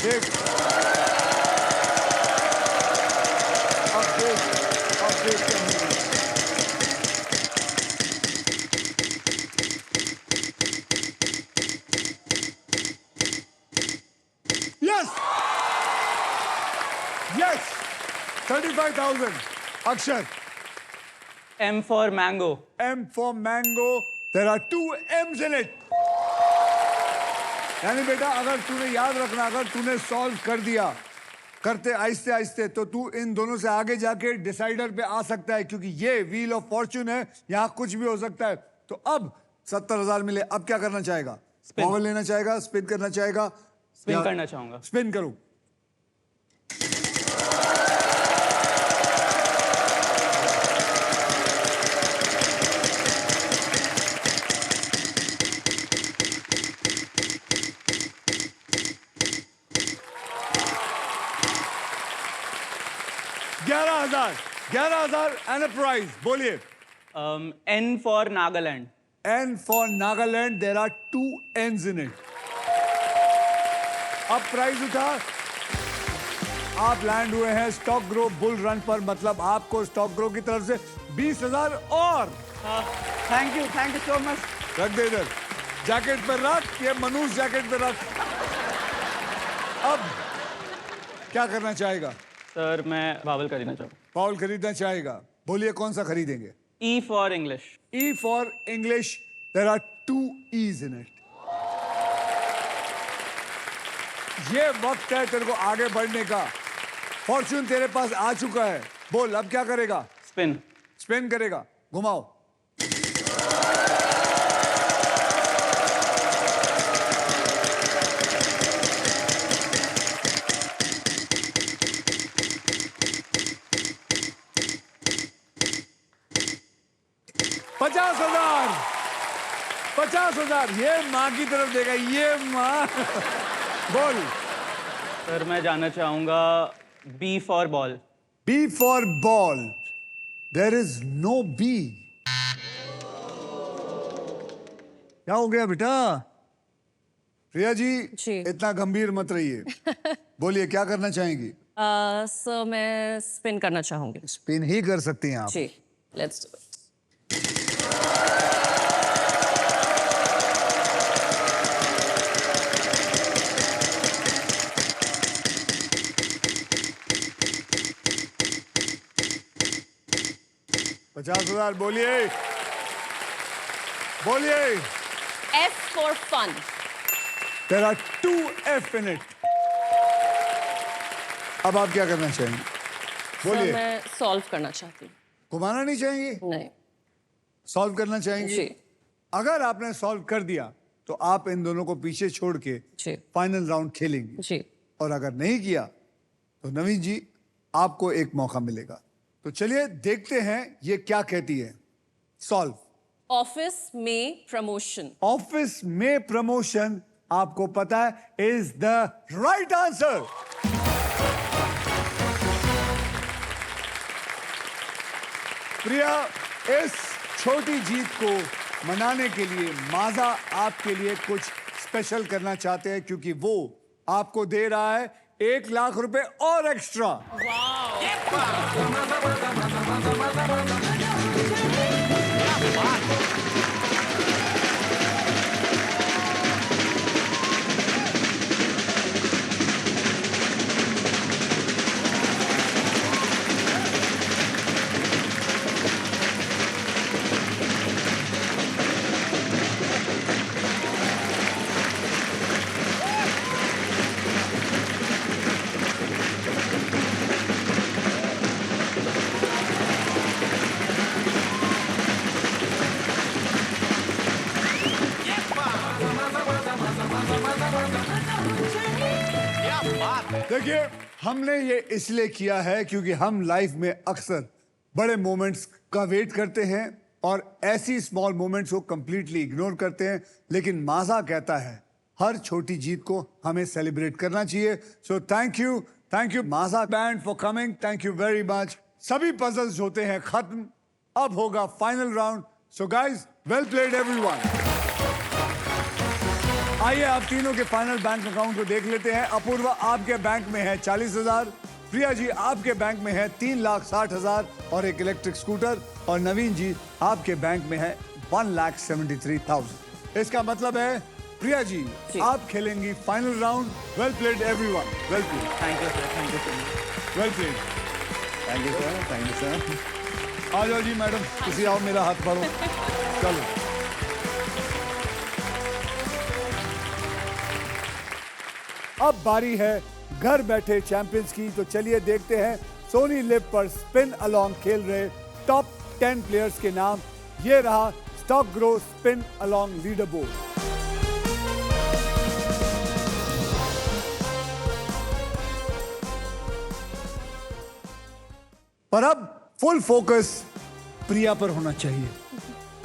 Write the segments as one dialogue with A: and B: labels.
A: देख अब देख क्या होगा। Yes yes 35,000। अक्षर
B: M for mango.
A: M for mango. There are 2 M's in it. यानी बेटा अगर तूने याद रखना, अगर तूने सॉल्व कर दिया करते आहिस्ते आहिस्ते, तो तू इन दोनों से आगे जाके डिसाइडर पे आ सकता है, क्योंकि ये व्हील ऑफ फॉर्च्यून है, यहाँ कुछ भी हो सकता है। तो अब 70,000 मिले, अब क्या करना चाहेगा? बॉल लेना चाहेगा, स्पिन करना चाहेगा?
B: स्पिन करना चाहूंगा।
A: स्पिन करूं। ग्यारह हजार एंड अ प्राइज। बोलिए।
B: N for Nagaland.
A: N for Nagaland. There are 2 N's in it. अब प्राइज उठा, आप लैंड हुए हैं स्टॉक ग्रो बुल रन पर, मतलब आपको स्टॉक ग्रो की तरफ से 20,000 और।
B: Thank you so much.
A: रख दे इधर, जैकेट पर रख, ये मनूस जैकेट पर रख। अब क्या करना चाहेगा?
B: सर मैं बावल खरीदना चाहूँगा।
A: बाउल खरीदना चाहेगा। बोलिए कौन सा खरीदेंगे?
B: E for English.
A: E for English. There are 2 E's in it. ये वक्त है तेरे को आगे बढ़ने का। फॉर्च्यून तेरे पास आ चुका है। बोल अब क्या करेगा?
B: स्पिन।
A: स्पिन करेगा। घुमाओ। पचास हजार ये माँ की तरफ देगा, ये माँ। बोल।
B: सर मैं जाना चाहूंगा B for ball.
A: B for ball. There is no B. क्या हो गया बेटा? प्रिया जी इतना गंभीर मत रहिए। बोलिए क्या करना चाहेंगी?
C: सर मैं स्पिन करना चाहूंगी।
A: स्पिन ही कर सकती हैं आप।
C: जी, लेट्स डू इट।
A: 50,000। बोलिए बोलिए।
C: F for fun.
A: There are 2 F in it. अब आप क्या करना चाहेंगे? बोलिए।
C: मैं सॉल्व करना चाहती हूँ।
A: घुमाना नहीं चाहेंगी?
C: नहीं।
A: सॉल्व करना चाहेंगी?
C: जी।
A: अगर आपने सॉल्व कर दिया तो आप इन दोनों को पीछे छोड़ के फाइनल राउंड खेलेंगे।
C: जी।
A: और अगर नहीं किया तो नवीन जी आपको एक मौका मिलेगा। तो चलिए देखते हैं ये क्या कहती है। सॉल्व।
C: ऑफिस में प्रमोशन।
A: ऑफिस में प्रमोशन आपको पता है इज द राइट आंसर। प्रिया, इस छोटी जीत को मनाने के लिए माजा आपके लिए कुछ स्पेशल करना चाहते हैं, क्योंकि वो आपको दे रहा है 1 लाख रुपए और एक्स्ट्रा। देखिए, हमने ये इसलिए किया है क्योंकि हम लाइफ में अक्सर बड़े मोमेंट्स का वेट करते हैं और ऐसी स्मॉल मोमेंट्स को कंप्लीटली इग्नोर करते हैं, लेकिन माजा कहता है हर छोटी जीत को हमें सेलिब्रेट करना चाहिए। So thank you Maaza band for coming. Thank you very much. सभी पजल्स होते हैं खत्म, अब होगा final round. So guys, well played everyone. आइए आप तीनों के फाइनल बैंक अकाउंट को देख लेते हैं। अपूर्वा, आपके बैंक में है 40,000। प्रिया जी, आपके बैंक में है 3,60,000 और एक इलेक्ट्रिक स्कूटर। और नवीन जी, आपके बैंक में है 1,73,000। इसका मतलब है प्रिया जी, आप खेलेंगी final round. Well played everyone, well played.
B: Thank you sir, thank you so much.
A: Well played. Thank you sir, thank you sir. आ जाओ जी मैडम, किसी आओ, मेरा हाथ पकड़ो। चलो। अब बारी है घर बैठे चैंपियंस की। तो चलिए देखते हैं सोनी लिव पर स्पिन अलोंग खेल रहे टॉप 10 प्लेयर्स के नाम। ये रहा stock grow spin along leader board. पर अब फुल फोकस प्रिया पर होना चाहिए,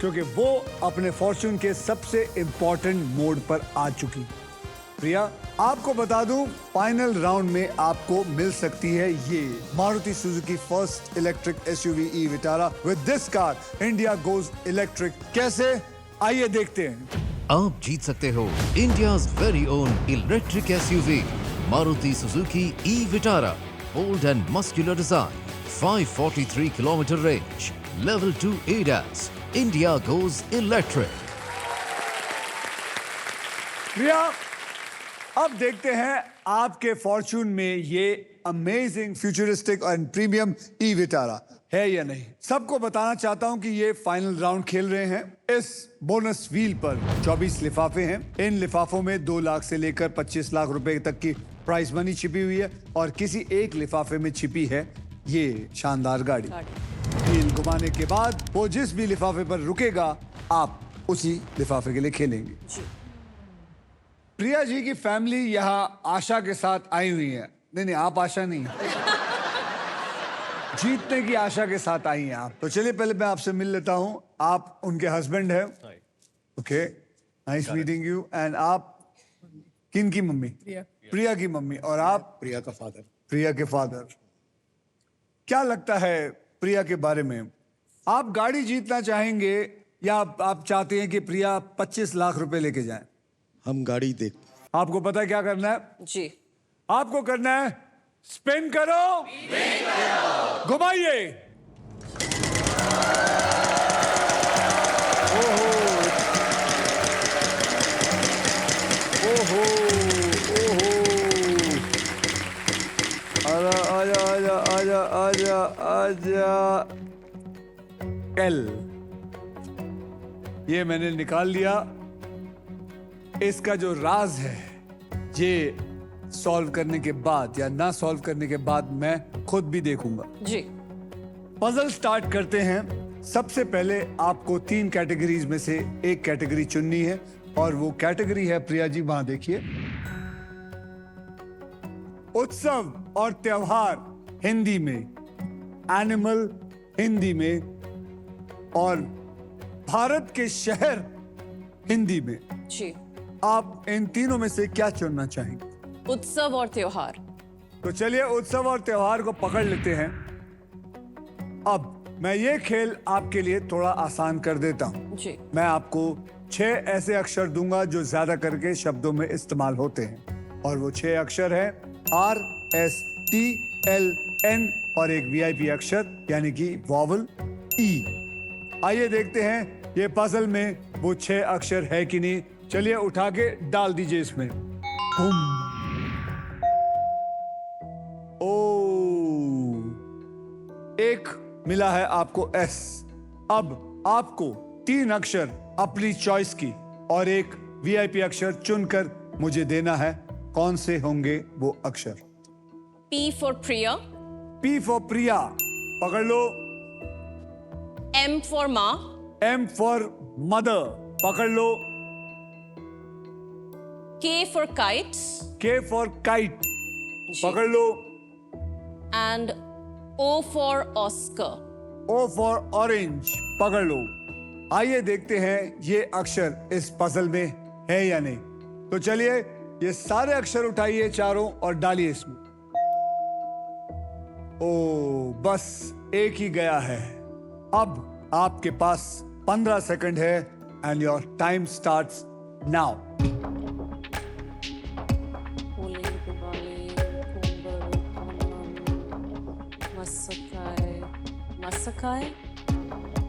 A: क्योंकि वो अपने फॉर्च्यून के सबसे इंपॉर्टेंट मोड पर आ चुकी। प्रिया, आपको बता दूं, फाइनल राउंड में आपको मिल सकती है ये Maruti Suzuki first electric SUV E Vitara. With this car India goes electric. कैसे, आइए देखते हैं।
D: आप जीत सकते हो India's very own electric SUV Maruti Suzuki E Vitara. Bold and muscular design, 543 kilometer range, level 2 ADAS. India goes electric.
A: Priya, अब देखते हैं आपके फॉर्च्यून में ये अमेजिंग फ्यूचरिस्टिक और प्रीमियम ई विटारा है या नहीं। सबको बताना चाहता हूं कि ये फाइनल राउंड खेल रहे हैं। इस बोनस व्हील पर 24 लिफाफे हैं। इन लिफाफों में 2 लाख से लेकर 25 लाख रुपए तक की प्राइस मनी छिपी हुई है और किसी एक लिफाफे में छिपी है ये शानदार गाड़ी। व्हील घुमाने के बाद वो जिस भी लिफाफे पर रुकेगा, आप उसी लिफाफे के लिए खेलेंगे। प्रिया जी की फैमिली यहाँ आशा के साथ आई हुई है। नहीं, आप आशा नहीं, जीतने की आशा के साथ आई हैं आप। तो चलिए पहले मैं आपसे मिल लेता हूँ। आप उनके हस्बैंड हैं। Okay, nice meeting you. And आप किन की मम्मी? प्रिया की मम्मी। और आप?
E: प्रिया का फादर।
A: प्रिया के फादर। क्या लगता है प्रिया के बारे में? आप गाड़ी जीतना चाहेंगे या आप चाहते हैं कि प्रिया 25 लाख रुपए लेके जाए?
E: हम गाड़ी देख।
A: आपको पता है क्या करना है?
C: जी।
A: आपको करना है स्पिन करो, घुमाइए। ओहो ओहो ओहो, आजा आजा आजा आजा आजा आजा। एल, ये मैंने निकाल लिया। इसका जो राज है ये सॉल्व करने के बाद या ना सॉल्व करने के बाद मैं खुद भी देखूंगा।
C: जी।
A: पजल स्टार्ट करते हैं। सबसे पहले आपको 3 कैटेगरीज में से एक कैटेगरी चुननी है और वो कैटेगरी है, प्रिया जी वहां देखिए, उत्सव और त्योहार हिंदी में, एनिमल हिंदी में और भारत के शहर हिंदी में।
C: जी।
A: आप इन तीनों में से क्या चुनना चाहेंगे?
C: उत्सव और त्योहार।
A: तो चलिए उत्सव और त्योहार को पकड़ लेते हैं। अब मैं ये खेल आपके लिए थोड़ा आसान कर देता हूं।
C: जी।
A: मैं आपको 6 ऐसे अक्षर दूंगा जो ज्यादा करके शब्दों में इस्तेमाल होते हैं और वो 6 अक्षर हैं RSTLN और एक VIP अक्षर यानी कि वॉवल E। आइए देखते हैं ये पजल में वो 6 अक्षर है कि नहीं। चलिए उठा के डाल दीजिए इसमें। ओ, एक मिला है आपको S। अब आपको 3 अक्षर अपनी चॉइस की और एक VIP अक्षर चुनकर मुझे देना है। कौन से होंगे वो अक्षर?
C: P for Priya।
A: P for प्रिया, पकड़ लो।
C: M for माँ।
A: M for मदर, पकड़ लो।
C: K for kite।
A: K for kite, पकड़ लो।
C: And O for Oscar।
A: O for orange, पकड़ लो। आइए देखते हैं ये अक्षर इस पजल में है या नहीं। तो चलिए ये सारे अक्षर उठाइए चारों और डालिए इसमें। ओ, बस एक ही गया है। अब आपके पास 15 सेकंड है and your time starts now.
C: Masakai?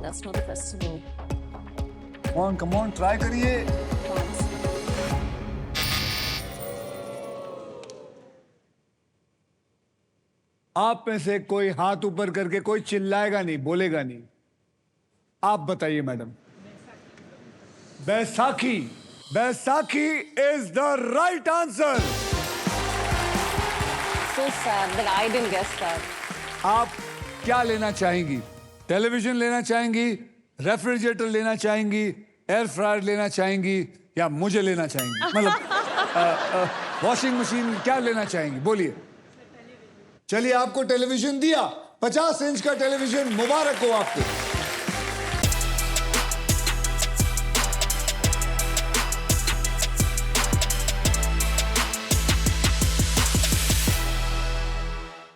C: That's not a festival.
A: come on, try करिए.
C: Dance.
A: आप में से कोई हाथ ऊपर करके कोई चिल्लाएगा नहीं, बोलेगा नहीं. आप बताइए madam. Baisakhi. Baisakhi is the right answer.
C: So sad that I didn't guess that.
A: आप क्या लेना चाहेंगी? टेलीविजन लेना चाहेंगी, रेफ्रिजरेटर लेना चाहेंगी, एयर फ्रायर लेना चाहेंगी या मुझे लेना चाहेंगी? मतलब वॉशिंग मशीन क्या लेना चाहेंगी? बोलिए. चलिए आपको टेलीविजन दिया. 50 इंच का टेलीविजन मुबारक हो आपको.